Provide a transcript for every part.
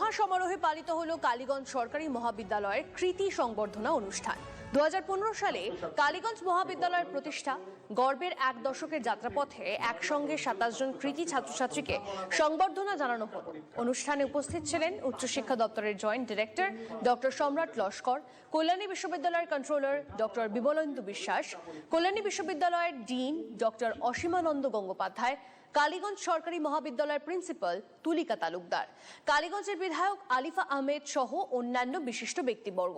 মহাসমারোহে পালিত হলো কালীগঞ্জ সরকারি মহাবিদ্যালয়ের কৃতি সংবর্ধনা অনুষ্ঠান। 2015 সালে কালীগঞ্জ মহাবিদ্যালয়ের প্রতিষ্ঠা, গর্বের এক দশকের যাত্রাপথে একসঙ্গে 27 জন কৃতি ছাত্রছাত্রীকে সংবর্ধনা জানানো হলো। অনুষ্ঠানে উপস্থিত ছিলেন উচ্চশিক্ষা দপ্তরের জয়েন্ট ডিরেক্টর ডক্টর সম্রাট লস্কর, কল্যাণী বিশ্ববিদ্যালয়ের কন্ট্রোলার ডক্টর বিমলেন্দু বিশ্বাস, কল্যাণী বিশ্ববিদ্যালয়ের ডিন ডক্টর অসীমানন্দ গঙ্গোপাধ্যায়, কালীগঞ্জ সরকারি মহাবিদ্যালয়ের প্রিন্সিপাল তুলিকা তালুকদার, কালীগঞ্জের বিধায়ক আলিফা আহমেদ সহ অন্যান্য বিশিষ্ট ব্যক্তিবর্গ।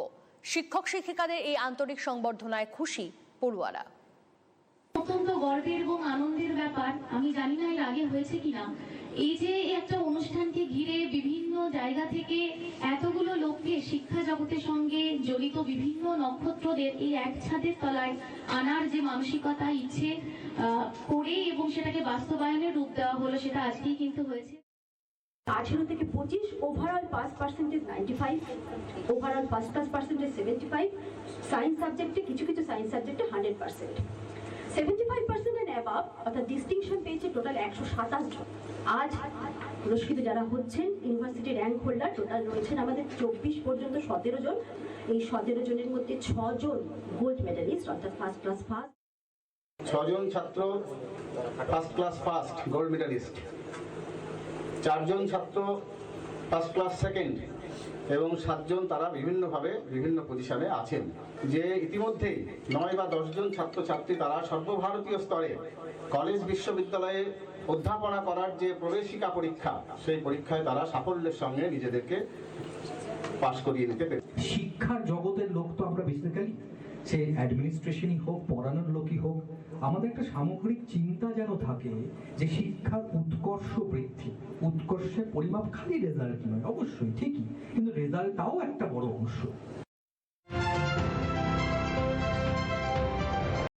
শিক্ষক শিক্ষিকাদের এই আন্তরিক সংবর্ধনায় খুশি পড়ুয়ারা। অত্যন্ত গর্বের এবং আনন্দের ব্যাপার, আমি জানি না এর আগে হয়েছে কিনা, এই যে একটা অনুষ্ঠানকে ঘিরে বিভিন্ন জায়গা থেকে এতগুলো লোককে শিক্ষা জগতের সঙ্গে জড়িত বিভিন্ন নক্ষত্রদের এই এক ছাদের তলায় আনার যে মানসিকতা, ইচ্ছে করে এবং সেটাকে বাস্তবায়নের রূপ দেওয়া হলো, সেটা আজকেই কিন্তু হয়েছে। 18 থেকে 25, overall pass percentage 95, overall pass percentage 75, science সাবজেক্টে কিছু সায়েন্স সাবজেক্টে 100%, 75% এন্ড অ্যাবাভ অর্থাৎ ডিস্টিংশন পেয়েছে টোটাল 127 জন। আজ পুরস্কৃত যারা হচ্ছেন ইউনিভার্সিটি র্যাঙ্ক হোল্ডার টোটাল রয়েছেন আমাদের 24 পর্যন্ত 17 জন। এই 17 জনের মধ্যে 6 জন গোল্ড মেডালিস্ট অর্থাৎ ফার্স্ট ক্লাস ফার্স্ট, 6 জন ছাত্র first class first gold medallist, 4 জন ছাত্র ফার্স্ট ক্লাস সেকেন্ড এবং 7 জন তারা বিভিন্নভাবে বিভিন্ন পজিশনে আছেন। যে ইতিমধ্যেই 9 বা 10 জন ছাত্রছাত্রী তারা সর্বভারতীয় স্তরে কলেজ বিশ্ববিদ্যালয়ে অধ্যাপনা করার যে প্রবেশিকা পরীক্ষা, সেই পরীক্ষায় তারা সাফল্যের সঙ্গে নিজেদেরকে পাশ করিয়ে নিতে পেরেছে। শিক্ষার জগতের লোক তো আমরা বেসিক্যালি, সে অ্যাডমিনিস্ট্রেশনই হোক, পড়ানোর লোকই হোক, আমাদের একটা সামগ্রিক চিন্তা যেন থাকে যে শিক্ষার উৎকর্ষ বৃদ্ধি, উৎকর্ষের পরিমাপ খালি রেজাল্ট নয়, অবশ্যই ঠিকই, কিন্তু রেজাল্টটাও একটা বড় অংশ।